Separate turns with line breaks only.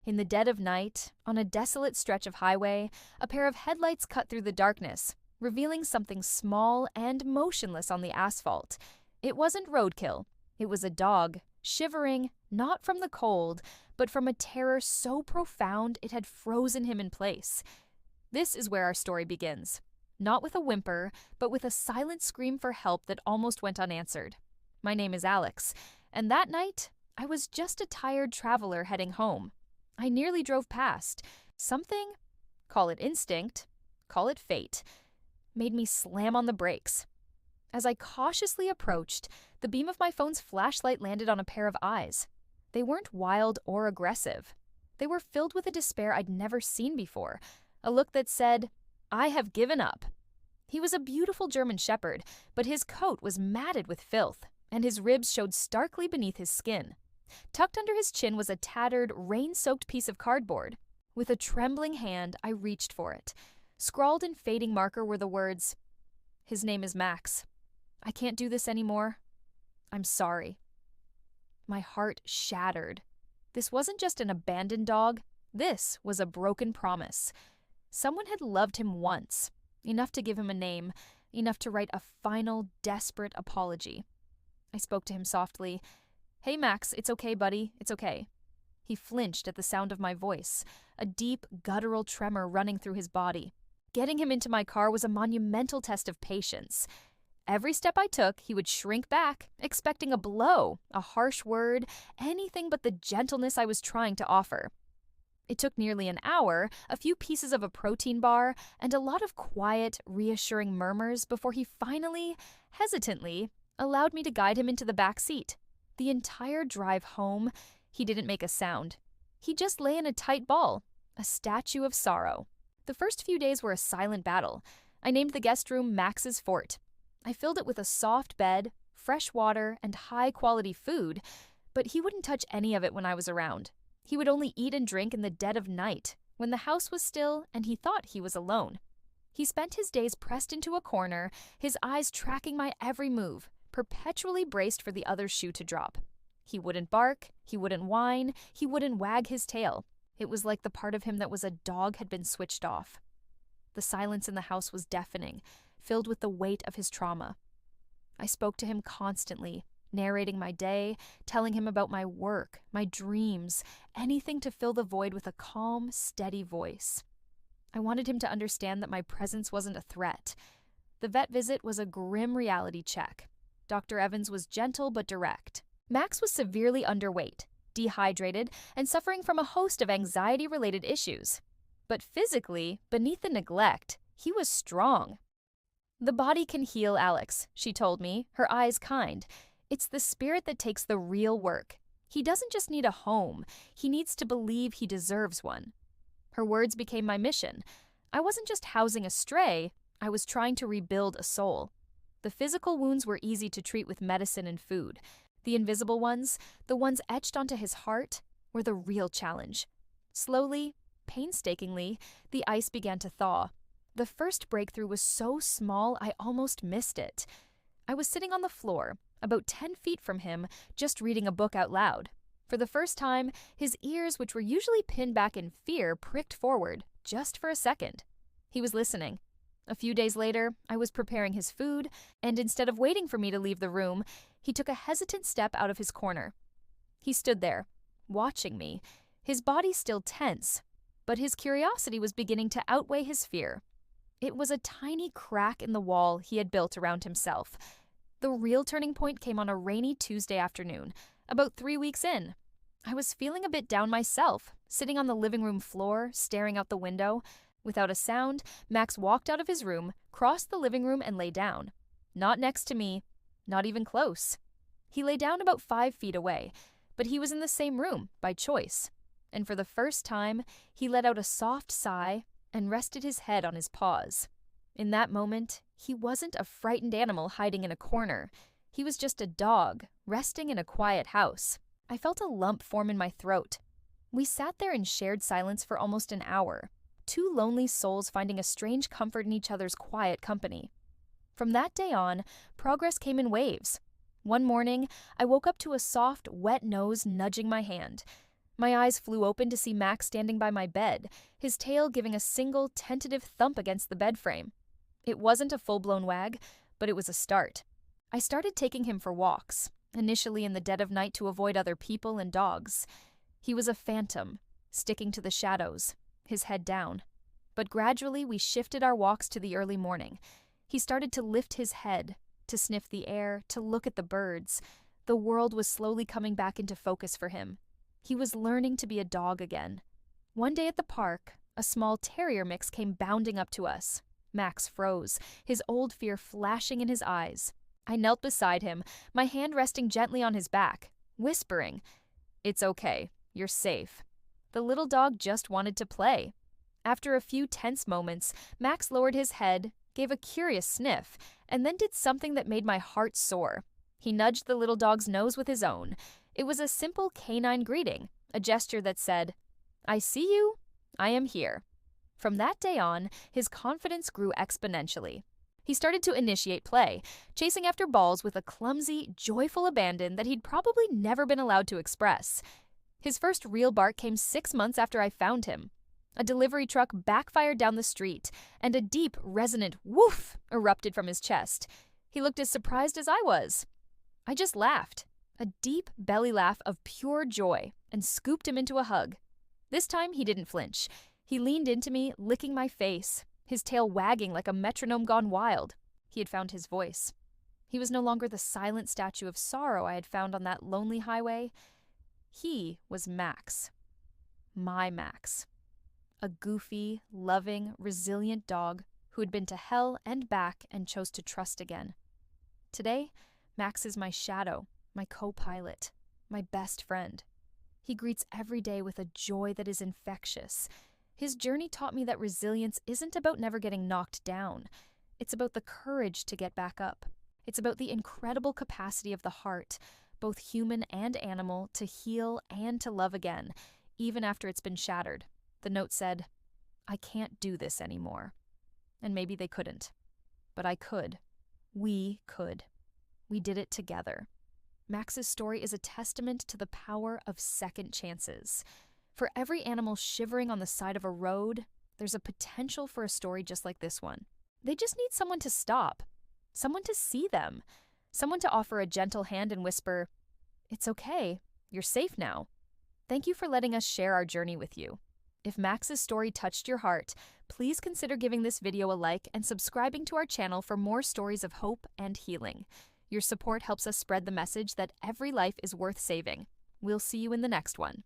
In the dead of night, on a desolate stretch of highway, a pair of headlights cut through the darkness, revealing something small and motionless on the asphalt. It wasn't roadkill. It was a dog, shivering, not from the cold, but from a terror so profound it had frozen him in place. This is where our story begins. Not with a whimper, but with a silent scream for help that almost went unanswered. My name is Alex, and that night, I was just a tired traveler heading home. I nearly drove past. Something, call it instinct, call it fate, made me slam on the brakes. As I cautiously approached, the beam of my phone's flashlight landed on a pair of eyes. They weren't wild or aggressive. They were filled with a despair I'd never seen before, a look that said, "I have given up." He was a beautiful German shepherd, but his coat was matted with filth, and his ribs showed starkly beneath his skin. Tucked under his chin was a tattered, rain-soaked piece of cardboard. With a trembling hand, I reached for it. Scrawled in fading marker were the words, "His name is Max. I can't do this anymore. I'm sorry." My heart shattered. This wasn't just an abandoned dog. This was a broken promise. Someone had loved him once, enough to give him a name, enough to write a final, desperate apology. I spoke to him softly. "Hey, Max, it's okay, buddy, it's okay." He flinched at the sound of my voice, a deep, guttural tremor running through his body. Getting him into my car was a monumental test of patience. Every step I took, he would shrink back, expecting a blow, a harsh word, anything but the gentleness I was trying to offer. It took nearly an hour, a few pieces of a protein bar, and a lot of quiet, reassuring murmurs before he finally, hesitantly, allowed me to guide him into the back seat. The entire drive home, he didn't make a sound. He just lay in a tight ball, a statue of sorrow. The first few days were a silent battle. I named the guest room Max's Fort. I filled it with a soft bed, fresh water, and high-quality food, but he wouldn't touch any of it when I was around. He would only eat and drink in the dead of night, when the house was still and he thought he was alone. He spent his days pressed into a corner, his eyes tracking my every move, perpetually braced for the other shoe to drop. He wouldn't bark, he wouldn't whine, he wouldn't wag his tail. It was like the part of him that was a dog had been switched off. The silence in the house was deafening, filled with the weight of his trauma. I spoke to him constantly, narrating my day, telling him about my work, my dreams, anything to fill the void with a calm, steady voice. I wanted him to understand that my presence wasn't a threat. The vet visit was a grim reality check. Dr. Evans was gentle but direct. Max was severely underweight, dehydrated, and suffering from a host of anxiety-related issues. But physically, beneath the neglect, he was strong. "The body can heal, Alex," she told me, her eyes kind. "It's the spirit that takes the real work. He doesn't just need a home, he needs to believe he deserves one." Her words became my mission. I wasn't just housing a stray, I was trying to rebuild a soul. The physical wounds were easy to treat with medicine and food. The invisible ones, the ones etched onto his heart, were the real challenge. Slowly, painstakingly, the ice began to thaw. The first breakthrough was so small I almost missed it. I was sitting on the floor, about 10 feet from him, just reading a book out loud. For the first time, his ears, which were usually pinned back in fear, pricked forward, just for a second. He was listening. A few days later, I was preparing his food, and instead of waiting for me to leave the room, he took a hesitant step out of his corner. He stood there, watching me, his body still tense, but his curiosity was beginning to outweigh his fear. It was a tiny crack in the wall he had built around himself. The real turning point came on a rainy Tuesday afternoon, about 3 weeks in. I was feeling a bit down myself, sitting on the living room floor, staring out the window. Without a sound, Max walked out of his room, crossed the living room, and lay down. Not next to me, not even close. He lay down about 5 feet away, but he was in the same room, by choice. And for the first time, he let out a soft sigh and rested his head on his paws. In that moment, he wasn't a frightened animal hiding in a corner. He was just a dog, resting in a quiet house. I felt a lump form in my throat. We sat there in shared silence for almost an hour, two lonely souls finding a strange comfort in each other's quiet company. From that day on, progress came in waves. One morning, I woke up to a soft, wet nose nudging my hand. My eyes flew open to see Max standing by my bed, his tail giving a single, tentative thump against the bed frame. It wasn't a full-blown wag, but it was a start. I started taking him for walks, initially in the dead of night to avoid other people and dogs. He was a phantom, sticking to the shadows, his head down. But gradually we shifted our walks to the early morning. He started to lift his head, to sniff the air, to look at the birds. The world was slowly coming back into focus for him. He was learning to be a dog again. One day at the park, a small terrier mix came bounding up to us. Max froze, his old fear flashing in his eyes. I knelt beside him, my hand resting gently on his back, whispering, "It's okay, you're safe." The little dog just wanted to play. After a few tense moments, Max lowered his head, gave a curious sniff, and then did something that made my heart soar. He nudged the little dog's nose with his own. It was a simple canine greeting, a gesture that said, "I see you, I am here." From that day on, his confidence grew exponentially. He started to initiate play, chasing after balls with a clumsy, joyful abandon that he'd probably never been allowed to express. His first real bark came 6 months after I found him. A delivery truck backfired down the street, and a deep, resonant woof erupted from his chest. He looked as surprised as I was. I just laughed, a deep belly laugh of pure joy, and scooped him into a hug. This time he didn't flinch. He leaned into me, licking my face, his tail wagging like a metronome gone wild. He had found his voice. He was no longer the silent statue of sorrow I had found on that lonely highway. He was Max. My Max. A goofy, loving, resilient dog who had been to hell and back and chose to trust again. Today, Max is my shadow, my co-pilot, my best friend. He greets every day with a joy that is infectious. His journey taught me that resilience isn't about never getting knocked down. It's about the courage to get back up. It's about the incredible capacity of the heart, both human and animal, to heal and to love again, even after it's been shattered. The note said, "I can't do this anymore." And maybe they couldn't. But I could. We could. We did it together. Max's story is a testament to the power of second chances. For every animal shivering on the side of a road, there's a potential for a story just like this one. They just need someone to stop, someone to see them, someone to offer a gentle hand and whisper, "It's okay, you're safe now." Thank you for letting us share our journey with you. If Max's story touched your heart, please consider giving this video a like and subscribing to our channel for more stories of hope and healing. Your support helps us spread the message that every life is worth saving. We'll see you in the next one.